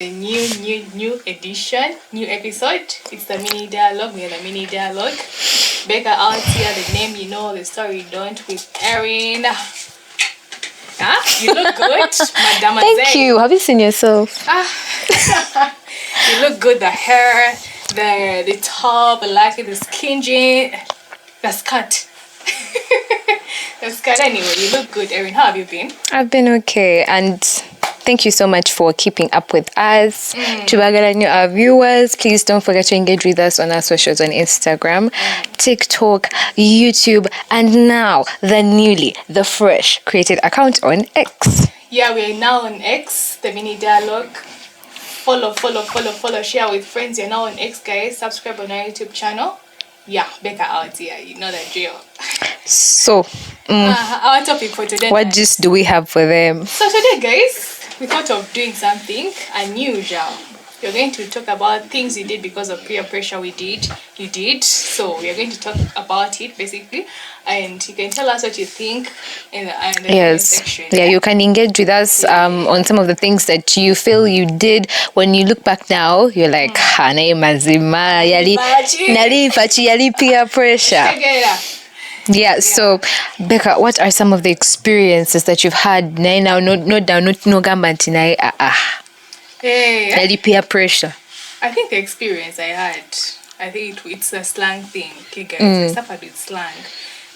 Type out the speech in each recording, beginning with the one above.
The new edition, new episode. It's the mini dialogue. We're the mini dialogue. Becca out here, the name you know, the story you don't, with Erine. You look good, Madame. Thank you. Have you seen yourself? You look good. The hair, the top, I like it. The skin jean, the skirt. The skirt. Anyway, you look good, Erine. How have you been? I've been okay, and thank you so much for keeping up with us. To our viewers, please don't forget to engage with us on our socials on Instagram, TikTok, YouTube, and now the fresh created account on X. Yeah, we're now on X, the mini dialogue. Follow, share with friends. You're now on X, guys. Subscribe on our YouTube channel. Yeah, Becca out here. You know the drill. So, our topic for today. What gist do we have for them? So today, guys, we thought of doing something unusual. We're going to talk about things you did because of peer pressure. You did. So we are going to talk about it basically, and you can tell us what you think in the comment section. Yeah, you can engage with us on some of the things that you feel you did. When you look back now, you're like, "Hana mazima yali peer pressure." Yeah, so Becca, what are some of the experiences that you've had now? No gamba ntinai peer pressure. I think the experience I had, it's a slang thing. Okay, guys, I suffered with slang.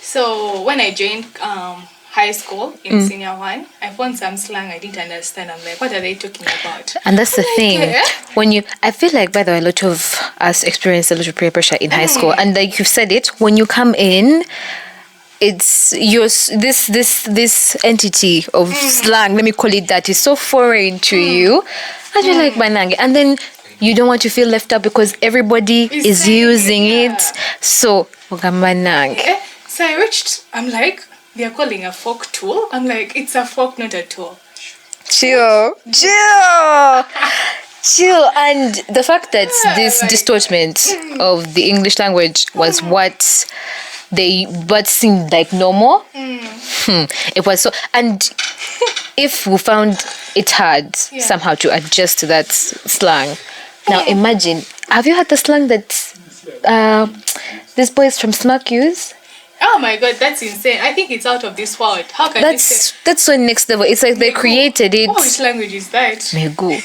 So when I joined high school in senior one, I found some slang I didn't understand. I'm like, what are they talking about? And that's the thing. I feel like, by the way, a lot of us experience a lot of peer pressure in high school, and like you've said it, when you come in, it's this entity of slang, let me call it that, is so foreign to you, and you're like, banang, and then you don't want to feel left out because everybody is using it. So banang. So I reached, I'm like, they're calling a fork tool. I'm like, it's a fork, not a tool. Chill. And the fact that this distortment of the English language was what seemed like normal. It was so, and if we found it hard somehow to adjust to that slang. Now imagine, have you had the slang that these boys from Smack use? Oh my god, that's insane. I think it's out of this world. How can that's so next level. It's like they created it. Which language is that? Mego.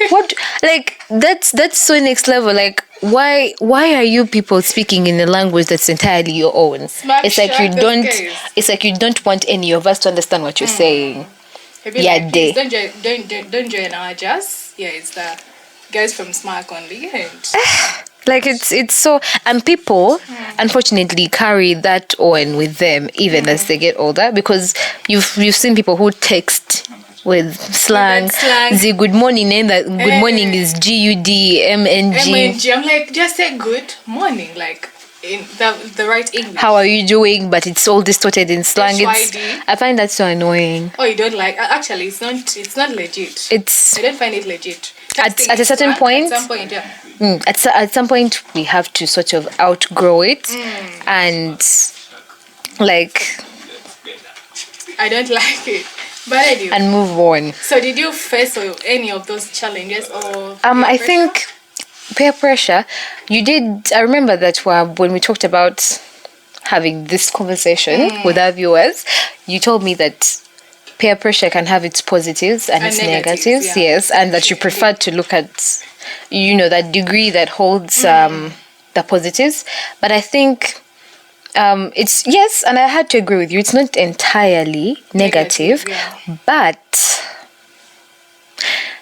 What, like, that's so next level. Like, why are you people speaking in a language that's entirely your own? It's like you don't want any of us to understand what you're saying. Yeah, don't join our jazz. Yeah, it's the guys from Smack only. Like it's so, and people unfortunately carry that on with them even as they get older, because you've seen people who text with slang. The good morning, and that good morning is GUDMNG. I'm like, just say good morning, like in the right English. How are you doing? But it's all distorted in slang. I find that so annoying. Oh, you don't like? Actually, it's not legit. I don't find it legit. At a certain point. At some point, yeah. At some point, we have to sort of outgrow it, and like, I don't like it. But anyway, and move on. So did you face any of those challenges or I think peer pressure, you did. I remember that when we talked about having this conversation with our viewers, you told me that peer pressure can have its positives and its negatives, yes, and that you prefer to look at, that degree that holds the positives. But I think it's, yes, and I had to agree with you, it's not entirely negative. But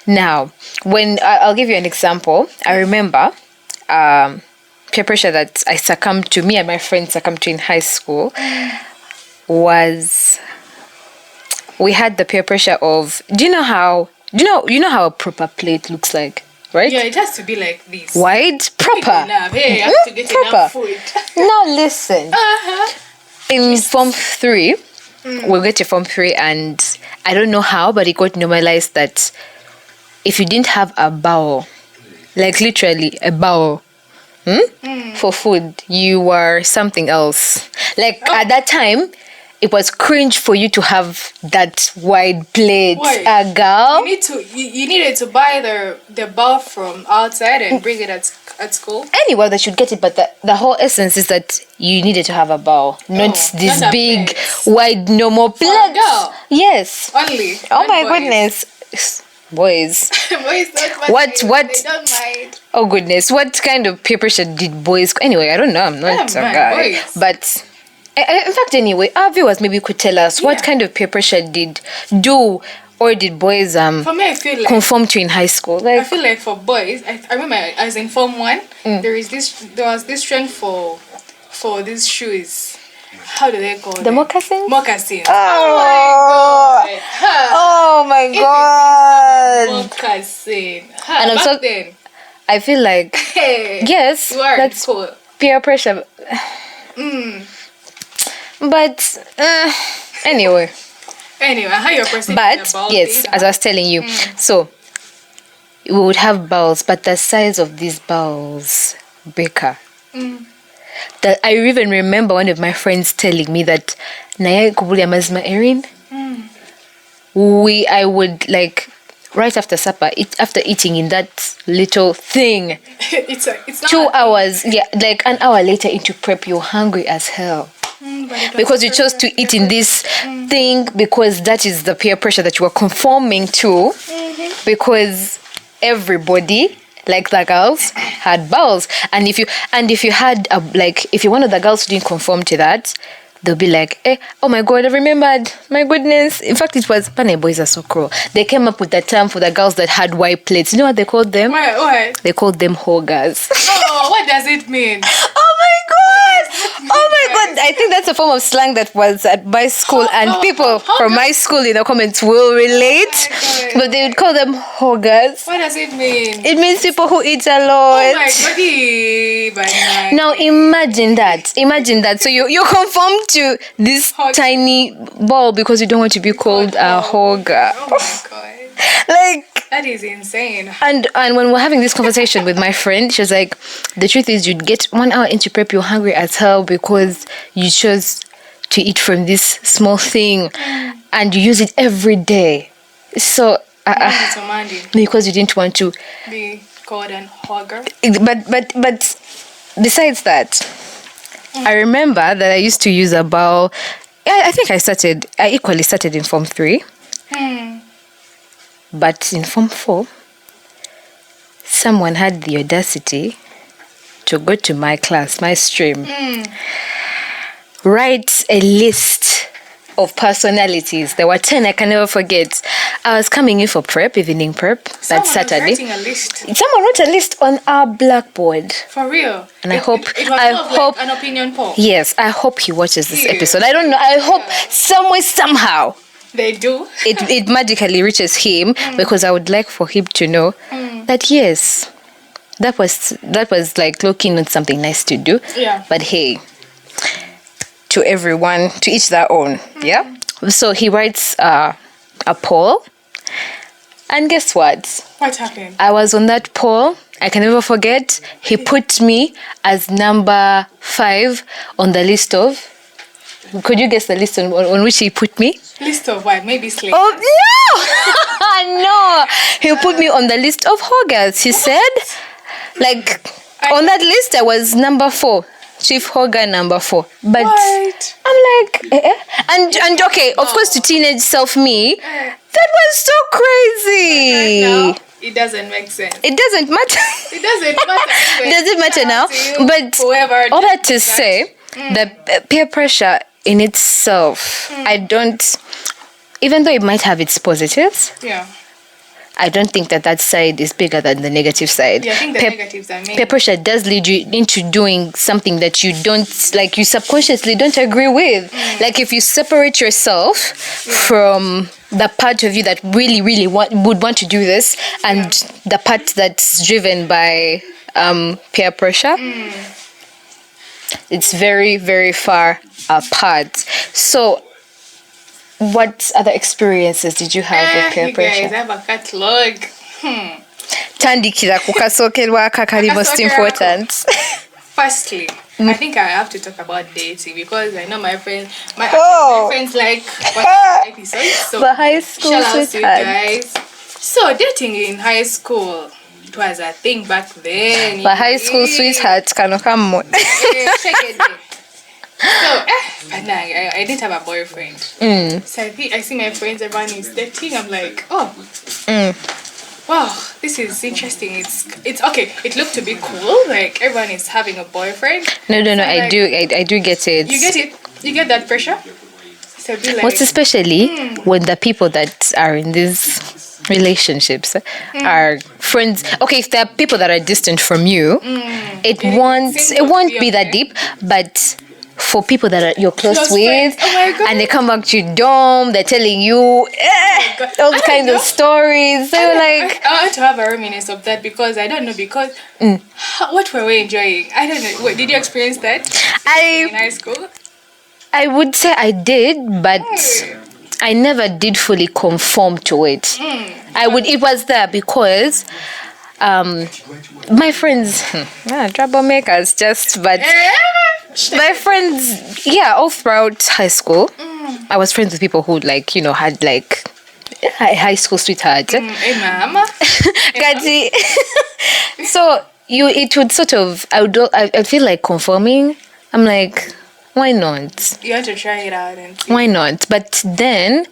now, when I'll give you an example, I remember peer pressure that me and my friends succumbed to in high school was, we had the peer pressure of, you know how a proper plate looks like, right? Yeah, it has to be like this. Wide, proper. Hey, you have to get enough food. Now listen. In Form 3, we'll get to Form 3, and I don't know how, but it got normalized that if you didn't have a bowl, like literally a bowl, for food, you were something else. Like at that time, it was cringe for you to have that wide plate. Why? A girl. You needed to buy the bowl from outside and bring it at school. Anywhere they should get it, but the whole essence is that you needed to have a bowl, not this not a big, plate. wide, normal plate. girl. Yes. Only. Oh not my boys. goodness. Boys. Boys don't mind. What? They don't mind. Oh goodness. What kind of peer pressure did boys? Anyway, I don't know. I'm not a guy. Boys. But in fact, anyway, our viewers maybe could tell us what kind of peer pressure did boys For me, I feel like conform to in high school? I Like, feel like for boys, I remember I was in Form 1. There was this trend for these shoes. How do they call the them? moccasins. Moccasins. Oh, oh my god! Moccasin. And I'm Back so- then. I feel like Hey. yes, You are that's cool. peer pressure. But anyway. Anyway, how you're perceiving But about yes, it, as I was telling you, so we would have bowls, but the size of these bowls, Becca. That I even remember one of my friends telling me that Naya Kubulia Mazma Erine. I would like right after supper, after eating in that little thing, it's not 2 hours, yeah, like an hour later into prep, you're hungry as hell. Because you chose to eat in this thing because that is the peer pressure that you were conforming to, because everybody, like the girls, had bowls, and if you had if you're one of the girls who didn't conform to that, they'll be like, oh my god, I remembered, my goodness. In fact, it was Pane boys are so cruel. They came up with the term for the girls that had white plates. You know what they called them? What? They called them hoggers. Oh, what does it mean? Oh my god! Oh my god! I think that's a form of slang that was at my school, and people from my school in the comments will relate. God. But they would call them hoggers. What does it mean? It means people who eat a lot. Oh my god! Now imagine that. So you conform to this tiny ball because you don't want to be called a hogger. Oh my god! Like, that is insane. And when we're having this conversation with my friend, she was like, the truth is you'd get 1 hour into prep, you're hungry as hell because you chose to eat from this small thing and you use it every day. So because you didn't want to be called an hogger. But besides that, I remember that I used to use a bowl. I think I equally started in Form 3. But in Form 4, someone had the audacity to go to my class, my stream, write a list of personalities. There were 10 I can never forget. I was coming in for prep, evening prep, that Saturday. Was writing a list. Someone wrote a list on our blackboard. For real? And it was like an opinion poll. Yes, I hope he watches this episode. I don't know. I hope somehow they do. it magically reaches him, because I would like for him to know that yes, that was like looking at something nice to do. Yeah. But hey, to everyone, to each their own. Yeah. So he writes a poll, and guess what? What happened? I was on that poll. I can never forget. He put me as number 5 on the list of. Could you guess the list on which he put me? List of what? Maybe slave. Oh no! No, he put me on the list of hoggers. He said, like, on that list I was number 4, chief hogger number 4. But what? I'm like, and okay, of course, to teenage self me, that was so crazy. Right now, it doesn't make sense. It doesn't matter. It doesn't matter. Does it matter now? But all that to say, the peer pressure in itself, I don't, even though it might have its positives, I don't think that side is bigger than the negative side. Yeah, I think the negatives are main. Peer pressure does lead you into doing something that you don't, like, you subconsciously don't agree with. Like, if you separate yourself from the part of you that really would want to do this, and the part that's driven by peer pressure, it's very, very far apart. So what other experiences did you have with peer pressure? You guys have a catalog. Tandikira kukasokerwa kakali most important. Firstly, I think I have to talk about dating because I know my friends, my Oh. friends like watch episodes. So But high school shout out to you sweetheart. guys. So dating in high school, it was a thing back then. But high school sweetheart can come on. Check it. So, but nah, I didn't have a boyfriend. So I see my friends, everyone is dating. I'm like, oh, wow, this is interesting. It's okay. It looked to be cool. Like everyone is having a boyfriend. No, So I like, do get it. You get it. You get that pressure. So be like, Most especially when the people that are in these relationships are friends. Okay, if there are people that are distant from you, it won't be that deep. But for people that are you're close with, friends. Oh my God. and they come back to your dorm, they're telling you God. those I kinds don't of know. stories. They were like, I want to have a reminiscence of that because I don't know because what were we enjoying? I don't know. Wait, did you experience that in high school? I would say I did, but I never did fully conform to it. It was there because my friends, troublemakers, but my friends, all throughout high school, I was friends with people who had high school sweetheart. Hey, mama. Kati. So it would sort of, I feel like conforming. I'm like, why not? You want to try it out and see. Why not? But then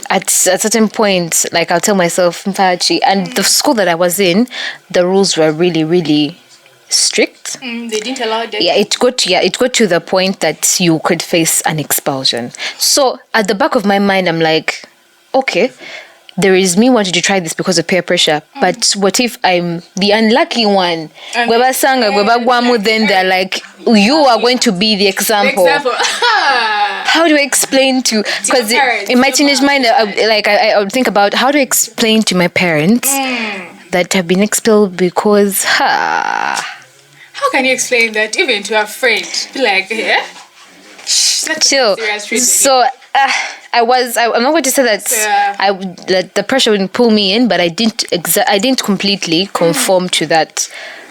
at a certain point, like I'll tell myself, Mpachi, and the school that I was in, the rules were really, really strict. They didn't allow that. It got to the point that you could face an expulsion. So at the back of my mind, I'm like, okay, there is me wanting to try this because of peer pressure, but what if I'm the unlucky one? Then they're like, you are going to be the example. How do I explain to? Because in my teenage mind, I would think about how to explain to my parents that I've been expelled because. How can you explain that even to a friend? Be like, yeah. Chill. So I'm not going to say that that the pressure wouldn't pull me in, but I didn't completely conform to that,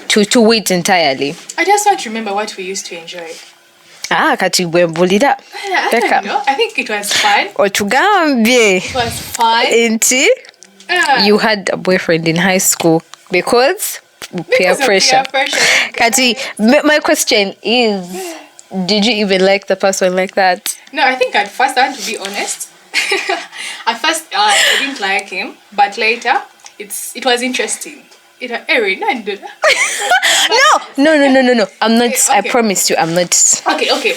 to it entirely. I just want to remember what we used to enjoy. Kati bwembulira. I don't know. I think it was fun. Otugambye. It was fun. Enti you had a boyfriend in high school because peer pressure. Kati, my question is, did you even like the person like that? No, I think at first, I want to be honest. At first, I didn't like him, but later, it was interesting. Erine, No. I'm not. Okay. I promise you, I'm not. Okay.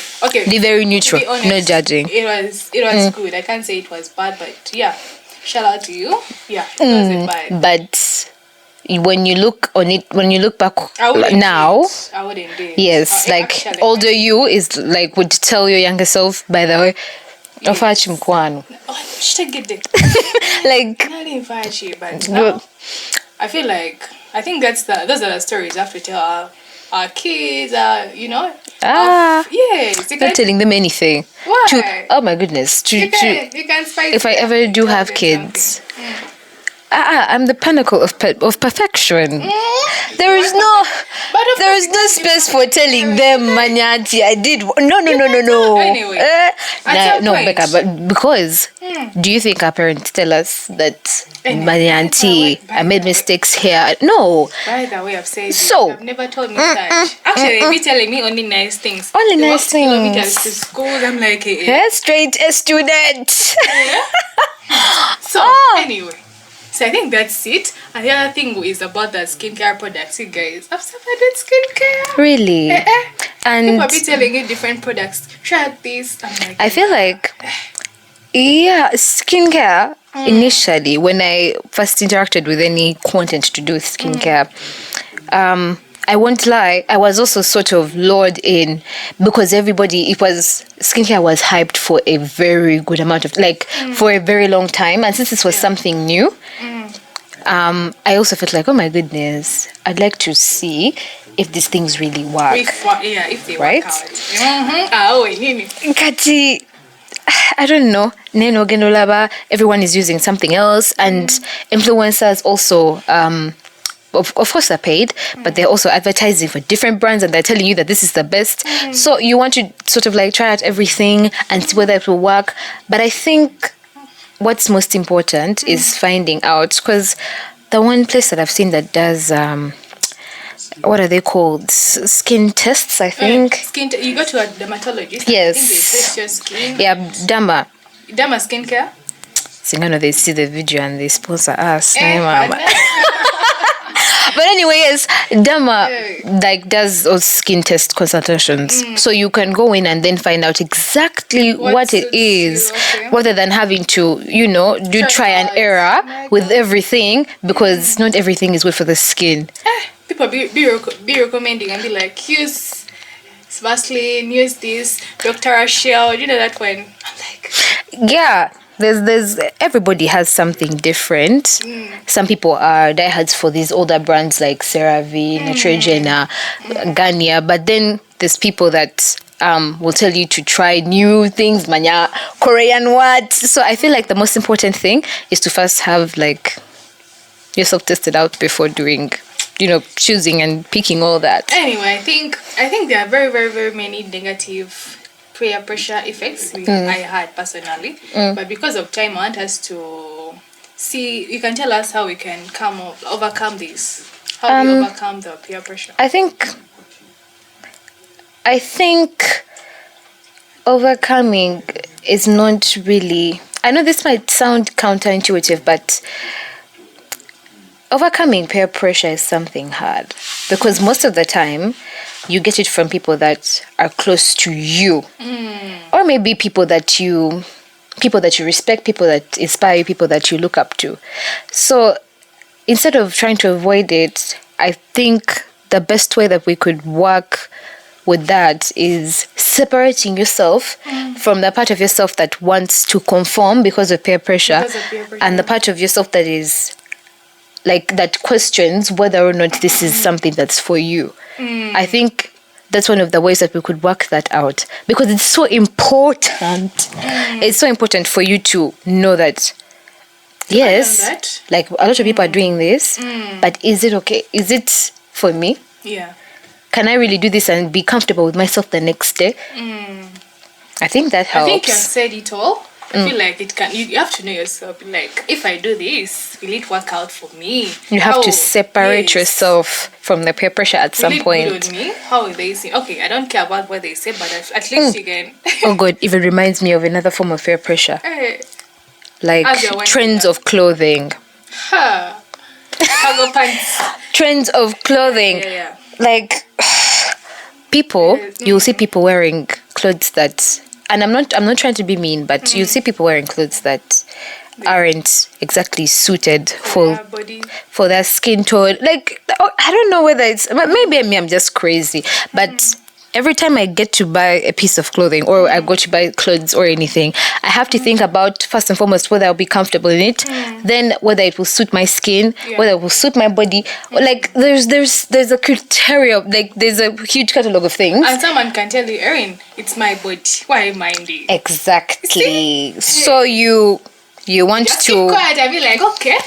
Be very neutral. To be honest, No judging. It was good. I can't say it was bad, but yeah, shout out to you. Yeah, it wasn't bad. But when you look back now, I wouldn't do it. yes, Actually, older you is like would tell your younger self, by the way, ofachi mkwano. Should I get there? Like, Not even but no. I feel like those are the stories I have to tell our kids. Yes, you not can, telling them anything. why? Oh my goodness. You can spice If I it up ever and do tell have them kids, something. I'm the pinnacle of perfection. There is no space for telling them, Manyati, I did. No. Anyway, at some point. Becca, but because do you think our parents tell us that, Manyati, I made mistakes here? No. By the way, I've said So, I've never told me that. Actually, they be telling me only nice things. Only They nice walk kilometers things. to school. I'm like, Straight A student. So anyway, so I think that's it. And the other thing is about the skincare products, you guys. I've suffered with skincare. Really? And People be telling you different products. Try this. I'm like, I feel like, skincare, initially, when I first interacted with any content to do with skincare, I won't lie, I was also sort of lured in because skincare was hyped for a very good amount of, for a very long time. And since this was something new, I also felt like, oh my goodness, I'd like to see if these things really work. If they right? work out. Kati, I don't know. Neno Genolaba, everyone is using something else, and influencers also of course they're paid, but they're also advertising for different brands and they're telling you that this is the best. So you want to sort of like try out everything and see whether it will work. But I think what's most important is finding out, because the one place that I've seen that does what are they called? Skin tests, I think. You go to a dermatologist. Yes. I think they test your skin. Yeah, Dama. Derma skincare. Singano, they see the video and they sponsor us. Partner. But anyway, yes, Dama like does those skin test consultations, so you can go in and then find out exactly what it is, rather than having to do try and error with everything, because not everything is good for the skin. People be recommending and be like, use Vaseline, use this Dr. Rachel, that one. I'm like, yeah. There's everybody has something different. Some people are diehards for these older brands like CeraVe, Neutrogena, Garnier, but then there's people that will tell you to try new things, manya Korean words. So I feel like the most important thing is to first have like yourself tested out before doing choosing and picking all that. Anyway, I think there are very, very, very many negative peer pressure effects I had personally, but because of time, I want us to see. You can tell us how we can overcome this. How we overcome the peer pressure. I think overcoming is not really. I know this might sound counterintuitive, but overcoming peer pressure is something hard, because most of the time you get it from people that are close to you, or maybe people that you respect, people that inspire you, people that you look up to. So instead of trying to avoid it, I think the best way that we could work with that is separating yourself from the part of yourself that wants to conform because of peer pressure, and the part of yourself that is like that questions whether or not this is something that's for you. I think that's one of the ways that we could work that out, because it's so important. It's so important for you to know that yes, like a lot of people are doing this, but is it okay? Is it for me? Yeah. Can I really do this and be comfortable with myself the next day? I think that helps. I think you've said it all. I feel like it can. You have to know yourself. Like, if I do this, will it work out for me? You have to separate yourself from the peer pressure at some point. Will it good on me? How will they say? Okay, I don't care about what they say, but at least you can. Oh God, even reminds me of another form of peer pressure. Like trends of clothing. Cargo pants. Trends of clothing. Yeah. Like people, you'll see people wearing clothes that, and I'm not trying to be mean, but you see people wearing clothes that aren't exactly suited for their skin tone. Like, I don't know whether it's, maybe I'm just crazy, but every time I get to buy a piece of clothing or I go to buy clothes or anything, I have to think about, first and foremost, whether I'll be comfortable in it, then whether it will suit my skin, whether it will suit my body. Like, there's a criteria, like there's a huge catalog of things. And someone can tell you, Erin, it's my body. Why mind it? Exactly. So you want just to keep quiet and be like, okay,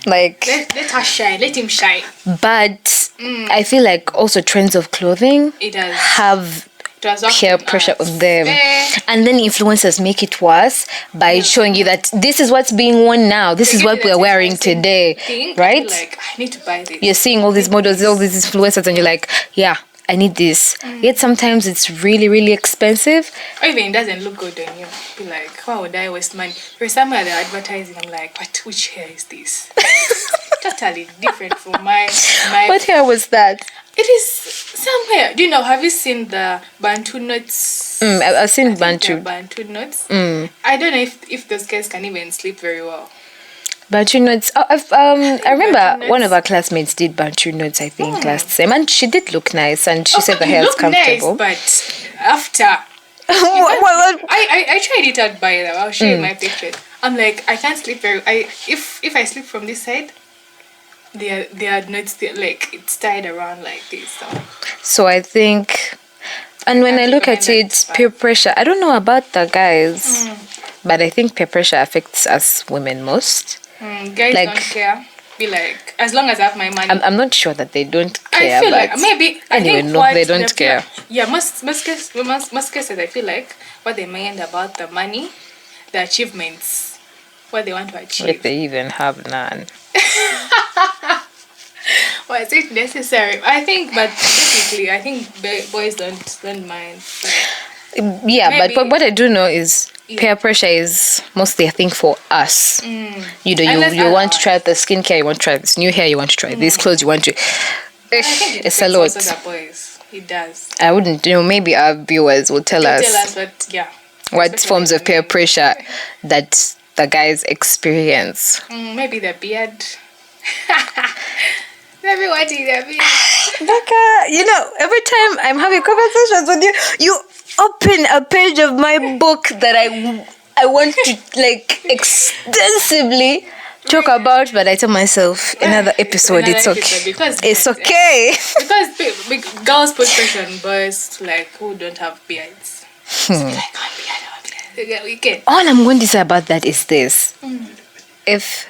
like let her shine, let him shine. But I feel like also trends of clothing have peer pressure on them, and then influencers make it worse by showing you that this is what's being worn now, this is what we're wearing today, right? Like, I need to buy this. You're seeing all these models, all these influencers, and you're like, yeah, I need this. Yet sometimes it's really, really expensive. Or even it doesn't look good on you. Be like, why would I waste money? There's somewhere they're advertising. I'm like, which hair is this? Totally different from my. What hair was that? It is somewhere. Do you know? Have you seen the Bantu knots? I've seen Bantu knots. I don't know if those guys can even sleep very well. Bantu knots. I remember one of our classmates did Bantu knots, I think, last sem, and she did look nice, and she said the hair is comfortable. Nice, but after I tried it out, by the way. I'll show you my picture. I'm like, I can't sleep very. If I sleep from this side, they are knots, like it's tied around like this. So I think, and when I look at it, peer pressure. I don't know about the guys, but I think peer pressure affects us women most. Guys don't care. feel like as long as I have my money, I'm not sure that they don't care. I feel but like maybe anyway, I think no, what they don't care. Yeah, most cases I feel like what they mind about the money, the achievements, what they want to achieve. If they even have none. Was it necessary? I think, but basically, I think boys don't mind. Yeah, Maybe- but what I do know is Yeah. peer pressure is mostly a thing for us. You know, Unless you want to otherwise. try the skincare, you want to try this new hair, you want to try these clothes, you want to. I think it It's a depends lot. also the boys. It does. I wouldn't, maybe our viewers will tell They us, tell us what, yeah. what especially forms the of peer men. pressure that the guys experience. Maybe the beard. Maybe wanting the beard. Becca, every time I'm having conversations with you, you open a page of my book that I want to like extensively talk about, but I tell myself another episode. Another It's episode, okay. because It's okay. Because girls put pressure on boys like who don't have beards. So be like, oh, beard. Yeah, we can. All I'm going to say about that is this: if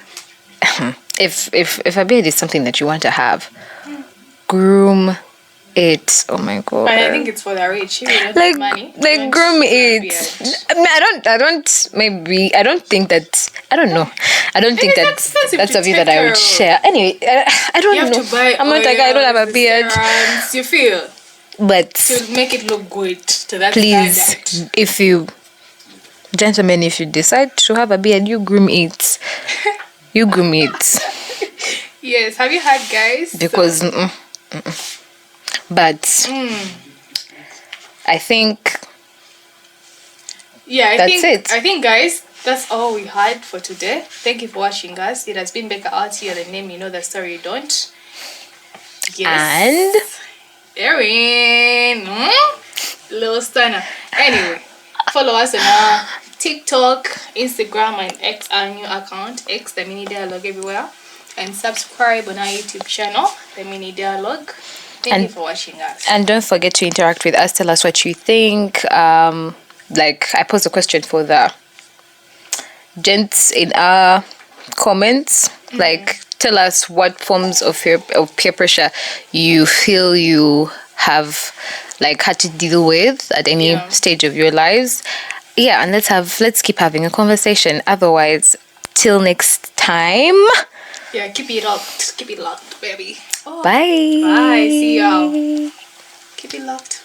if a beard is something that you want to have, groom it. Oh my god! But I think it's for the rich. If you don't like have money, like don't groom have a it. beard. I mean, I don't think that I don't know. I don't think it's that expensive that's to a view take that I care would of. share. Anyway, I don't You have know. to buy I'm not a guy. I don't have a oils, beard. serums, you feel But to make it look good to that please, standard. if you gentlemen, if you decide to have a beard, you groom it. You groom it. Yes, have you had guys? Because but I think Yeah, That's it. I think, guys, that's all we had for today. Thank you for watching us. It has been Becca out here. The name you know, the story you don't. Yes. and Erine. Little stunner. Anyway, follow us on our TikTok, Instagram, and X, our new account, X, the Mini Dialogue everywhere. And subscribe on our YouTube channel, the Mini Dialogue. Thank you for watching us. And don't forget to interact with us. Tell us what you think. Like I posed a question for the gents in our comments. Like tell us what forms of peer pressure you feel you have like had to deal with at any stage of your lives. Yeah, and let's keep having a conversation. Otherwise, till next time. Yeah, keep it locked, baby. Oh, Bye. bye. See y'all. Keep it locked.